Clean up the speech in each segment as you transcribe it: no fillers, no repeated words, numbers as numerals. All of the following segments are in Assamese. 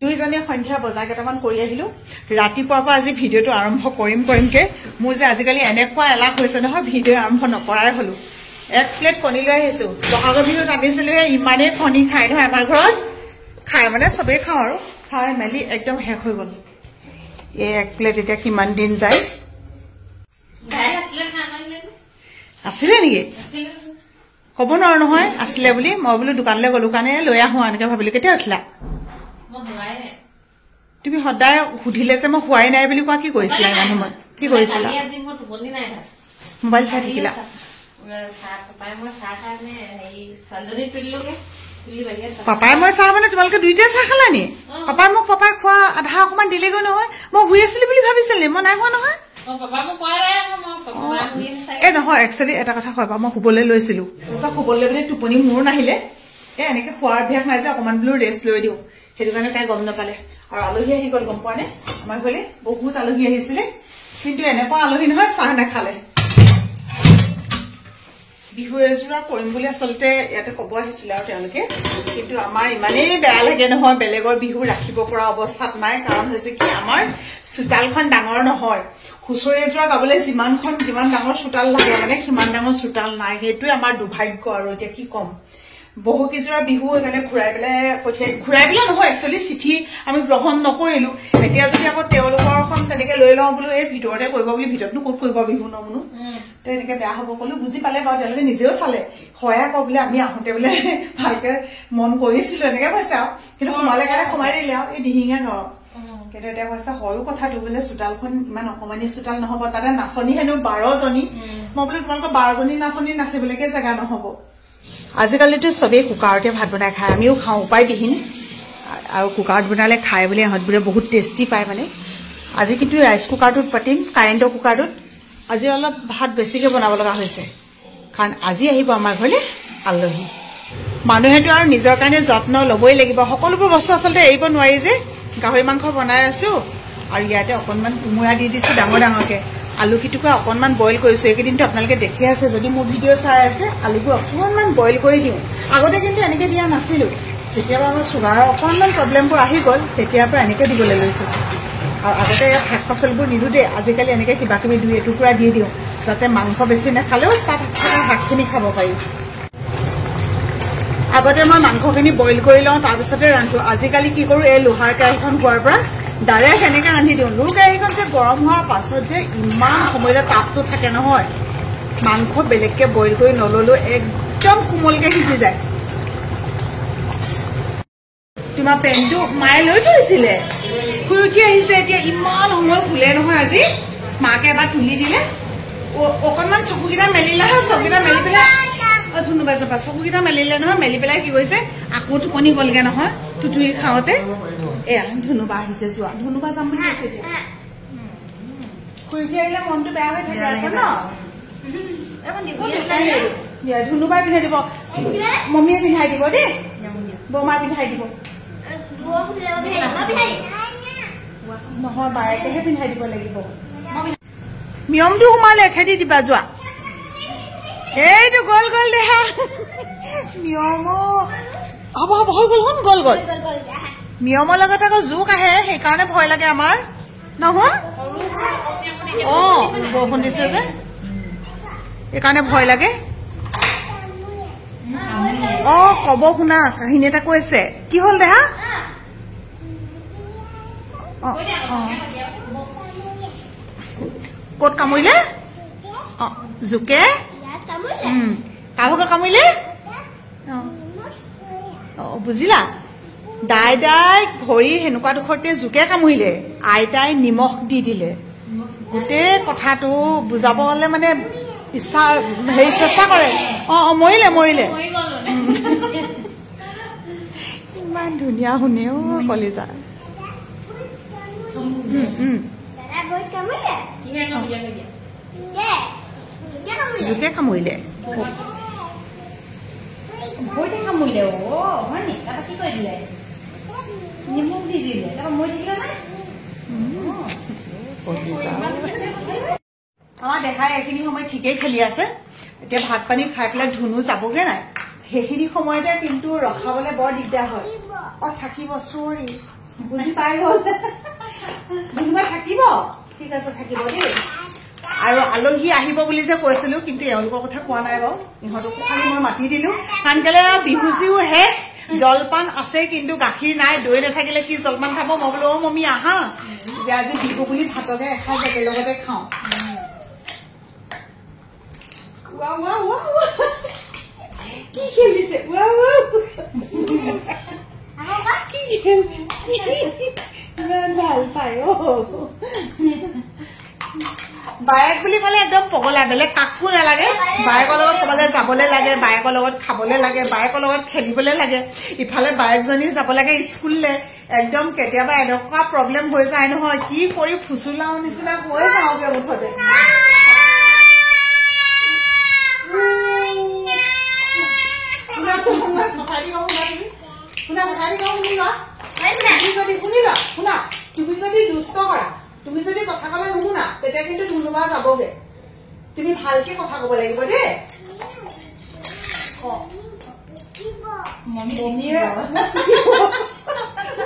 দুইজনে সন্ধ্যা বজাৰ কেইটামান কৰি আহিলো ৰাতিপুৱাৰ পৰা আজি ভিডিঅ'টো আৰম্ভ কৰিমকে মোৰ যে আজিকালি এনেকুৱা এলাহ হৈছে নহয় ভিডিঅ' আৰম্ভ নকৰাই হলো এক প্লেট কণী লৈ আহিছো বহাগৰ বিহুত আনিছিলো ইমানেই কণী খাই নহয় আমাৰ ঘৰত খাই মানে চবেই খাওঁ আৰু খাই মেলি একদম শেষ হৈ গ'ল এই এক প্লেট এতিয়া কিমান দিন যায় আছিলে নেকি ক'ব নোৱাৰো নহয় আছিলে বুলি মই বোলো দোকানলৈ গ'লো কাৰণে লৈ আহো এনেকে ভাবিলো কেতিয়া উঠিলা তুমি সদায় সুধিলে যে মই হোৱাই নাই বুলি কোৱা কি কৰিছিলা ইমান সময় কি কৰিছিলা মোবাইল চাই থাকিলা পাপাই মই চাহ মানে তোমালোকে দুইটাই চাহ খালা নি পাপাই মোক পাপাই খোৱা আধা অকমান দিলেগৈ নহয় মই শুই আছিলো বুলি ভাবিছিলি মই নাই হোৱা নহয় এ নহয় একচুৱেলি এটা কথা হয় বাৰু মই শুবলৈ লৈছিলো শুবলৈ মানে টোপনি মোৰ নাহিলে এনেকে খোৱাৰ অভ্যাস নাই যে অকমান বোলো ৰেষ্ট লৈ দিওঁ সেইটো কাৰণে তাই গম নাপালে আৰু আলহী আহি গ'ল গম পোৱা নে আমাৰ ঘৰলে বহুত আলহী আহিছিলে কিন্তু এনেকুৱা আলহী নহয় চাহ নাখালে বিহু এজোৰা কৰিম বুলি আচলতে ইয়াতে ক'ব আহিছিলে আৰু তেওঁলোকে কিন্তু আমাৰ ইমানেই বেয়া লাগে নহয় বেলেগৰ বিহু ৰাখিব পৰা অৱস্থাত নাই কাৰণ হৈছে কি আমাৰ চোতালখন ডাঙৰ নহয় হুঁচৰি এজোৰা গাবলৈ যিমান ডাঙৰ চোতাল লাগে মানে সিমান ডাঙৰ চোতাল নাই সেইটোৱে আমাৰ দুৰ্ভাগ্য আৰু এতিয়া কি ক'ম বহু কেইজোৰা বিহু এখানে ঘূৰাই পেলাই নহয় একচুৱেলি চিঠি আমি গ্ৰহণ নকৰিলো এতিয়া যদি আকৌ তেওঁলোকৰখন তেনেকে লৈ লওঁ বোলো এই ভিতৰতে কৰিব বুলি ভিতৰতনো ক'ত কৰিব বিহু নমনো তেনেকে বেয়া হ'ব ক'লো বুজি পালে বাৰু তেওঁলোকে নিজেও চালে হয় আকৌ বোলে আমি আহোঁতে বোলে ভালকে মন কৰিছিলো এনেকে কৈছে আৰু কিন্তু সোমালে কাৰণে সোমাই দিলে আৰু এই দিহিঙা গাঁৱত কিন্তু এতিয়া কৈছে হয়ো কথাটো বোলে চোতালখন ইমান অকমানি চোতাল নহ'ব তাতে নাচনী হেনো 12 জনী মই বোলো তোমালোকৰ 12 জনী নাচনী নাচিবলৈকে জেগা নহ'ব আজিকালিতো চবেই কুকাৰতে ভাত বনাই খায় আমিও খাওঁ উপায়বিহীন আৰু কুকাৰত বনালে খাই বুলি ইহঁতবোৰে বহুত টেষ্টি পায় মানে আজি কিন্তু ৰাইচ কুকাৰটোত পাতিম কাৰেণ্টৰ কুকাৰটোত আজি অলপ ভাত বেছিকৈ বনাব লগা হৈছে কাৰণ আজি আহিব আমাৰ ঘৰলৈ আলহী মানুহেতো আৰু নিজৰ কাৰণে যত্ন ল'বই লাগিব সকলোবোৰ বস্তু আচলতে এৰিব নোৱাৰি যে গাহৰি মাংস বনাই আছো আৰু ইয়াতে অকণমান কোমোৰা দি দিছো ডাঙৰকে আলু কিটুকা অকণমান বইল কৰিছো এইকেইদিনটো আপোনালোকে দেখি আছে যদি মোৰ ভিডিঅ' চাই আছে আলুবোৰ অকণমান বইল কৰি দিওঁ আগতে কিন্তু এনেকৈ দিয়া নাছিলো যেতিয়াবা আমাৰ চুগাৰৰ অকণমান প্ৰব্লেমবোৰ আহি গ'ল তেতিয়াৰ পৰা এনেকৈ দিবলৈ লৈছোঁ আৰু আগতে ইয়াত শাক পাচলিবোৰ নিদিওঁ দেই আজিকালি এনেকৈ কিবা কিবি 2 এটুকুৰা দি দিওঁ যাতে মাংস বেছি নাখালেও তাত শাকখিনি খাব পাৰি আগতে মই মাংসখিনি বইল কৰি লওঁ তাৰপিছতে ৰান্ধো আজিকালি কি কৰোঁ এই লোহাৰ কেৰাহীখন হোৱাৰ পৰা ডাইৰেক্ট এনেকৈ ৰান্ধি দিওঁ লোহাৰ কেৰাহীখন যে গৰম হোৱাৰ পাছত যে ইমান সময়লৈ তাপটো থাকে নহয় মাংস বেলেগকৈ বইল কৰি নল'লেও একদম কোমলকৈ সিজি যায় তোমাৰ পেনটো মায়ে লৈ থৈছিলে শুই উঠি আহিছে এতিয়া ইমান সময় শুলে নহয় আজি মাকে এবাৰ তুলি দিলে অকণমান চকুকেইটা মেলিলে চকুকেইটা মেলি পেলাই ধুনুবাই যাবা চকুকেইটা মেলিলে নহয় মেলি পেলাই কি কৈছে আকৌ টোপনি গ'লগে নহয় টুটুৰি খাওঁতে এয়া ধুনুবা আহিছে যোৱা ধুনুবা যাম বুলি কৈছে এতিয়া শুই উঠি আহিলে মনটো বেয়া হৈ থাকে আকৌ ন ধুনুবাই পিন্ধাই দিব মম্মীয়ে পিন্ধাই দিব দেই বৰমাই পিন্ধাই দিব নহয় বায়েকেহে পিন্ধাই দিব লাগিব নিয়মটো সোমালে খেদি দিবা যোৱা এইটো গ'ল দেহা নিয়ম হ'ব হৈ গ'ল শুন গ'ল নিয়মৰ লগত আকৌ জোক আহে সেইকাৰণে ভয় লাগে আমাৰ নহয় বৰষুণ দিছে যে সেইকাৰণে ভয় লাগে ক'ব শুনা কাহিনী এটা কৈছে কি হ'ল দেহা ক'ত কামুৰিলে জোকে কাৰোবাক কামুৰিলে বুজিলা দাই ভৰি সেনেকুৱা ডোখৰতে জোকে কামুৰিলে আইতাই নিমখ দি দিলে গোটেই কথাটো বুজাব গ'লে মানে ইচ্ছা চেষ্টা কৰে মৰিলে ইমান ধুনীয়া শুনে কলিজা জোকে কামুৰিলে আমাৰ দেখাই এইখিনি সময় ঠিকেই খেলি আছে এতিয়া ভাত পানী খাই পেলাই ধুনু যাবগে নাই সেইখিনি সময়তে কিন্তু ৰখাবলৈ বৰ দিগদাৰ হয় থাকিব চৰি বুজি পাই গ'ল কোনোবাই থাকিব ঠিক আছে থাকিব দেই আৰু আলহী আহিব বুলি যে কৈছিলো কিন্তু এওঁলোকৰ কথা কোৱা নাই বাৰু ইহঁতকো খালি মই মাতি দিলো কাৰণ কেলে বিহুজিও শেষ জলপান আছে কিন্তু গাখীৰ নাই দৈ নাথাকিলে কি জলপান খাব মই বোলো অ মমি আহা যে আজি বিহু বুলি ভাতকে এসাঁজ একেলগতে খাওঁ কি খেলিছে কি খেল ইমান ভাল পায় অ বায়েক বুলি ক'লে একদম পগলা বেলেগ কাকো নালাগে বায়েকৰ লগত ক'বালৈ যাবলৈ লাগে বায়েকৰ লগত খাবলৈ লাগে বায়েকৰ লগত খেলিবলৈ লাগে ইফালে বায়েকজনী যাব লাগে স্কুললৈ একদম কেতিয়াবা এনেকুৱা প্ৰব্লেম হৈ যায় নহয় কি কৰি ফুচুলাও নিচিনা কৈ যাওঁগে মুঠতে তুমি যদি দুষ্ট কৰা তুমি যদি কথা কলে নুশুনা তেতিয়া কিন্তু ধুনুমা যাবগে তুমি ভালকে কথা কব লাগিব দেই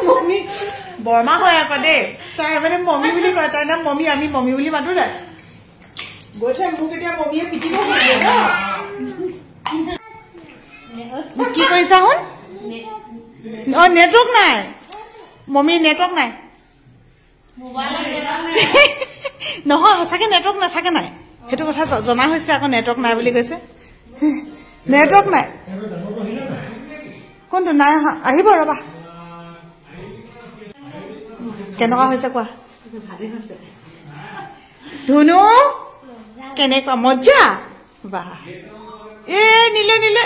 মমি বৰমা হয় আকৌ দেই তাই মানে মমি বুলি কয় তাই নাম মমি আমি মমি বুলি মাতো নাই গৈছে মোক এতিয়া মমিয়ে পিটিব কি কৰিছা শুন অ নেটৱৰ্ক নাই মমি নেটৱৰ্ক নাই নহয় সঁচাকে নেটৱৰ্ক নাথাকে নাই সেইটো কথা জনা হৈছে আকৌ নেটৱৰ্ক নাই বুলি কৈছে নেটৱৰ্ক নাই কোনটো নাই আহিব ৰবা কেনেকুৱা হৈছে কোৱা ধুনু কেনেকুৱা মজা বাহ এ নিলে নিলে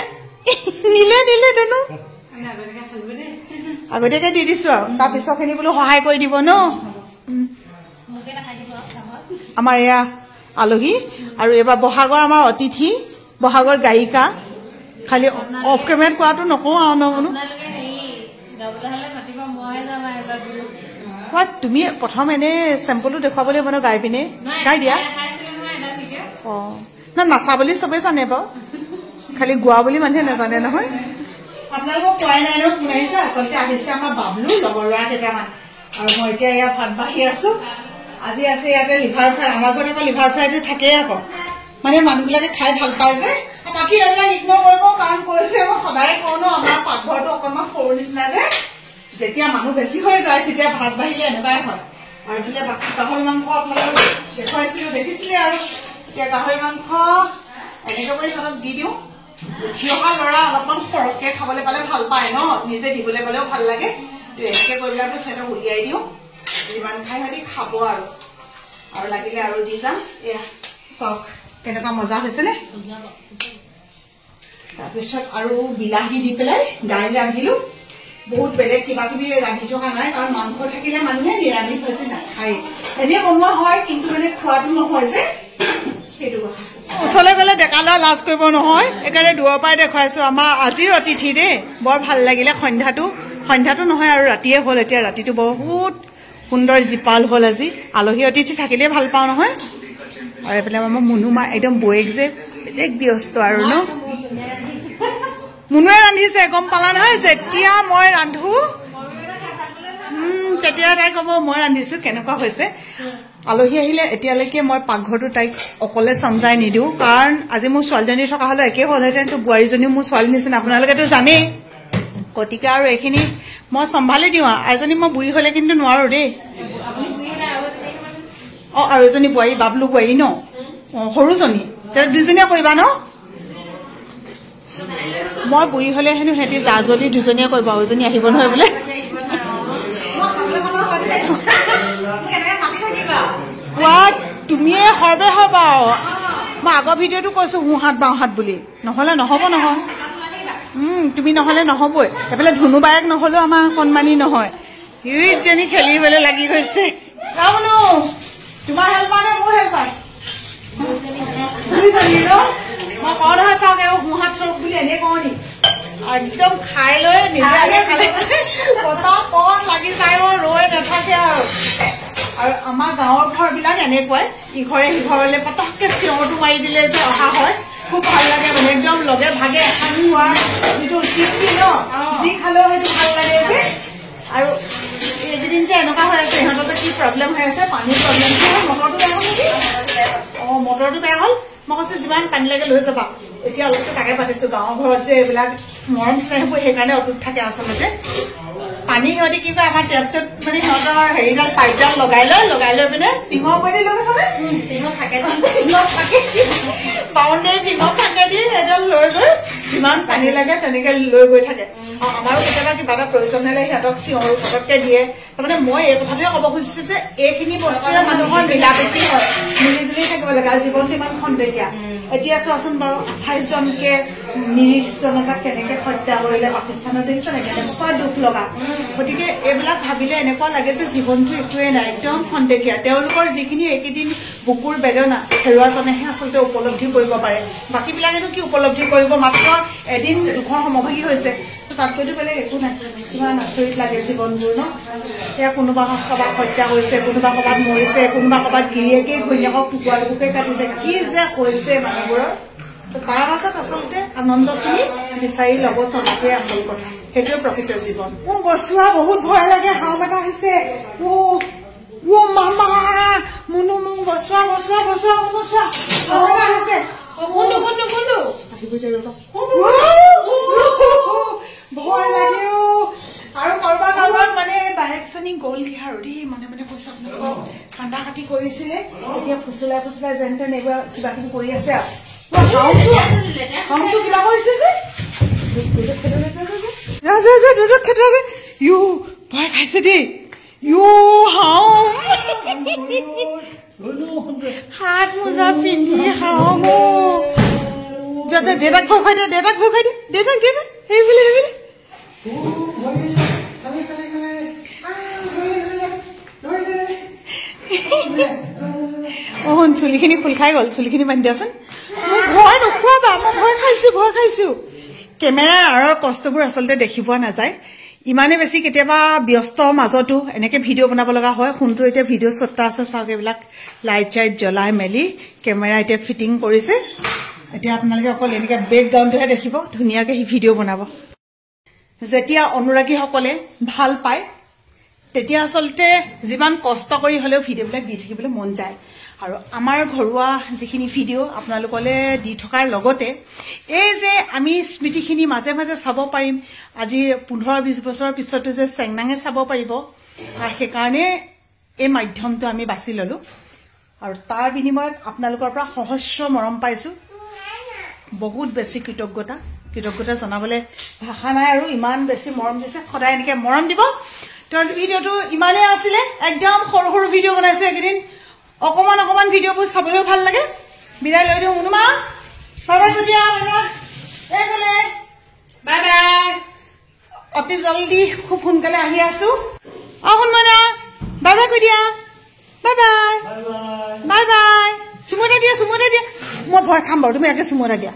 নিলে নিলে ধুনু আগতীয়াকে দি দিছো আৰু তাৰ পিছৰখিনি বোলো সহায় কৰি দিব ন আমাৰ এয়া আলহী আৰু এইবাৰ বহাগৰ আমাৰ অতিথি বহাগৰ গায়িকা খালি অফ কেমেৰাত কোৱাটো নকওঁ আৰু নবনো তুমি প্ৰথম এনে চেম্পলটো দেখুৱাব লাগিব ন গাই পিনে গাই দিয়া অ নাচা বুলি চবেই জানে বাৰু খালি গোৱা বুলি মানুহে নাজানে নহয় আপোনালোকক কোৱাই নাই ন কোন আহিছে আচলতে আহিছে আমাৰ বাবলু লগৰ ল'ৰা কেইটামান আৰু মই এতিয়া এয়া ভাত বাঢ়ি আছো আজি আছে ইয়াতে লিভাৰ ফ্ৰাই আমাৰ ঘৰত আকৌ লিভাৰ ফ্ৰাইটো থাকেই আকৌ মানে মানুহবিলাকে খাই ভাল পায় যে বাকী এইবিলাক ইগন'ৰ কৰিব কাৰণ কৈছে মই সদায় কওঁ ন আমাৰ পাকঘৰটো অকণমান সৰু নিচিনা যে যেতিয়া মানুহ বেছি হৈ যায় তেতিয়া ভাত বাঢ়িলে এনেকুৱাই হয় আৰু এইফালে বাকী গাহৰি মাংস আপোনালোকক দেখুৱাইছিলো দেখিছিলে আৰু এতিয়া গাহৰি মাংস এনেকৈ কৰি সিহঁতক দি দিওঁ উঠি অহা ল'ৰা অলপমান সৰহকৈ খাবলৈ পালে ভাল পায় ন নিজে দিবলৈ পালেও ভাল লাগে এনেকৈ কৰি পেলাই সিহঁতক উলিয়াই দিওঁ যিমান খাই সিহঁতি খাব আৰু লাগিলে আৰু দি যাম এয়া চাওক কেনেকুৱা মজা হৈছে নে তাৰপিছত আৰু বিলাহী দি পেলাই দাইল ৰান্ধিলো বহুত বেলেগ কিবা কিবি ৰান্ধি থকা নাই কাৰণ মাংস থাকিলে মানুহে নিৰামিষ হৈছে নাখায় এনেই বনোৱা হয় কিন্তু মানে খোৱাটো নহয় যে সেইটো কথা ওচৰলৈ গ'লে ডেকা ল'ৰা লাজ কৰিব নহয় সেইকাৰণে দূৰৰ পৰাই দেখুৱাইছো আমাৰ আজিৰ অতিথি দেই বৰ ভাল লাগিলে সন্ধ্যাটো নহয় আৰু ৰাতিয়ে হ'ল এতিয়া ৰাতিটো বহুত সুন্দৰ জীপাল হ'ল আজি আলহী অতিথি থাকিলে ভাল পাওঁ নহয় আৰু এইফালে আমাৰ মুনুমা একদম বৌয়েক যে বেলেগ ব্যস্ত আৰু ন মুনুৱে ৰান্ধিছে গম পালা নহয় যেতিয়া মই ৰান্ধো তেতিয়া তাই ক'ব মই ৰান্ধিছো কেনেকুৱা হৈছে আলহী আহিলে এতিয়ালৈকে মই পাকঘৰটো তাইক অকলে চমজাই নিদিওঁ কাৰণ আজি মোৰ ছোৱালীজনী থকা হ'লে একে হ'লহেঁতেন তো বোৱাৰীজনীও মোৰ ছোৱালী নিচিনা আপোনালোকেতো জানেই গতিকে আৰু এইখিনি মই চম্ভালি দিওঁ এজনী মই বুঢ়ী হ'লে কিন্তু নোৱাৰো দেই অ আৰু এজনী বোৱাৰী বাবলু বোৱাৰী ন অ সৰুজনী দুজনীয়ে কৰিবা ন মই বুঢ়ী হ'লে হেনো সিহঁতি জা জলি দুজনীয়ে কৰিব আৰু এজনী আহিব নহয় বোলে তুমিয়ে সৰ্বে হবা মই আগৰ ভিডিঅ'টো কৈছো সোঁহাত বাওঁহাত বুলি নহ'লে নহ'ব নহয় তুমি নহ'লে নহ'বই এইফালে ধুনু বায়েক নহ'লেও আমাৰ সন্মানী নহয় ইজনী খেলিবলৈ লাগি গৈছে তোমাৰ হেল্পাৰ নে মোৰ হেল্পাৰ মই কওঁ নহয় চাওক সোঁহাত চৰক বুলি এনেই কওঁ নি একদম খাই লৈ নিজে খালে পতা পন লাগি যায় ৰৈ নাথাকে আৰু আমাৰ গাঁৱৰ ঘৰবিলাক এনেকুৱাই ইঘৰে সিঘৰলৈ পতককে চিঞৰটো মাৰি দিলে যে অহা হয় খুব ভাল লাগে মানে একদম লগে ভাগে এখন খোৱাৰ যিটো তৃপ্তি ন যি খালেও সেইটো ভাল লাগে যে আৰু প্ৰব্লেম হৈ আছে পানীৰ প্ৰব্লেম মটৰটো বেয়া হ'ল নেকি মটৰটো বেয়া হ'ল মই কৈছো যিমান পানী লাগে লৈ যাবা এতিয়া অলপতে তাকে পাতিছো গাঁৱৰ ঘৰত যে এইবিলাক মৰম স্নেহবোৰ সেইকাৰণে অটুট থাকে আচলতে পানী সিহঁতি কি কয় আমাৰ টেপটোত মানে সিহঁতৰ হেৰিডাল পাইপডাল লগাই লৈ পিনে টিঙৰ ওপৰেদি লৈ গৈছে টিঙৰ থাকে বাউণ্ডেৰী টিঙৰ থাকে দি সেইডাল লৈ গৈ যিমান পানী লাগে তেনেকে লৈ গৈ থাকে আমাৰো কেতিয়াবা কিবা এটা প্ৰয়োজন হলে সিহঁতক চিঞৰো পটককে দিয়ে তাৰমানে মই এই কথাটোৱে ক'ব খুজিছো যে এইখিনি বস্তুৰে মানুহৰ মিলাপ্ৰীতি হয় মিলিজুলি থাকিব লাগে আৰু জীৱনটো ইমান খন্তেকীয়া এতিয়া চোৱাচোন বাৰু 28 জনকে নিৰীহ জনতাক কেনেকে হত্যা কৰিলে পাকিস্তানত দেখিছে নেকি এনেকুৱা দুখ লগা গতিকে এইবিলাক ভাবিলে এনেকুৱা লাগে যে জীৱনটো একোৱে নাই একদম খন্তেকীয়া তেওঁলোকৰ যিখিনি এইকেইদিন বুকুৰ বেদনা হেৰুৱাজনেহে আচলতে উপলব্ধি কৰিব পাৰে বাকীবিলাকেনো কি উপলব্ধি কৰিব মাত্ৰ এদিন দুখৰ সমভাগী হৈছে তাতকৈতো বেলেগ একো নাই কিমান আচৰিত লাগে জীৱনবোৰ ন এয়া কোনোবা ক'ৰবাত হত্যা কৰিছে কোনোবা ক'ৰবাত মৰিছে কোনোবা ক'ৰবাত গিৰিয়েকে ঘৈণীয়েকক টুকুৰা টুকুৰকে কাটিছে কি যে হৈছে মানুহবোৰৰ তাৰ মাজত আচলতে আনন্দখিনি বিচাৰি ল'ব জনাটোৱে আচল কথা সেইটোৱে প্ৰকৃত জীৱন মোৰ বচোৱা বহুত ভয় লাগে হাও এটা আহিছে মামা মুনু মোক বচোৱা আহিছে ভয় লাগে আৰু কাৰোবাৰ মানে বাইক চানি গ'ল আৰু দেই মনে মনে কৈছো আপোনালোকক ঠাণ্ডা কাটি কৰিছিলে এতিয়া ফুচুলাই যেন তেন এইবাৰ কিবা কিবি কৰি আছে আৰু কিবা কৰিছে যে ভয় খাইছে দেই হাত মোজা পিন্ধি যাতে দেউতাক ভয় খাই দে দেউতাক সেইবুলি চুলিখিনি খোল খাই গ'ল চুলিখিনি বান্ধি দিয়াচোন ভয় নোখোৱাবা মই ভয় খাইছো কেমেৰাৰ আঁৰৰ কষ্টবোৰ আচলতে দেখি পোৱা নাযায় ইমানে বেছি কেতিয়াবা ব্যস্ত মাজতো এনেকে ভিডিঅ' বনাব লগা হয় ফোনটো এতিয়া ভিডিঅ' শ্বটটা আছে চাওক এইবিলাক লাইট চাইট জ্বলাই মেলি কেমেৰা এতিয়া ফিটিং কৰিছে এতিয়া আপোনালোকে অকল এনেকে বেকগ্ৰাউণ্ডটোহে দেখিব ধুনীয়াকে সি ভিডিঅ' বনাব যেতিয়া অনুৰাগীসকলে ভাল পায় তেতিয়া আচলতে যিমান কষ্ট কৰি হলেও ভিডিঅ'বিলাক দি থাকিবলৈ মন যায় আৰু আমাৰ ঘৰুৱা যিখিনি ভিডিঅ' আপোনালোকলে দি থকাৰ লগতে এই যে আমি স্মৃতিখিনি মাজে মাজে চাব পাৰিম আজি 15-20 বছৰৰ পিছতো যে চেংনাঙে চাব পাৰিব সেইকাৰণে এই মাধ্যমটো আমি বাছি ললো আৰু তাৰ বিনিময়ত আপোনালোকৰ পৰা সহস্ৰ মৰম পাইছো বহুত বেছি কৃতজ্ঞতা জনাবলৈ ভাষা নাই আৰু ইমান বেছি মৰম দিছে সদায় এনেকে মৰম দিব তো আজি ভিডিঅ'টো ইমানেই আছিলে একদম সৰু ভিডিঅ' বনাইছো এইকেইদিন অকমান ভিডিঅ'বোৰ চাবলৈও ভাল লাগে বিদায় লৈ দিওঁ মুনুমা বাই এইফালে বাই অতি জলদি খুব সোনকালে আহি আছো শুনমনা বাই কৈ দিয়া বাই চুমতা দিয়া মই ভয় খাম বাৰু তুমি আগে চুমতা দিয়া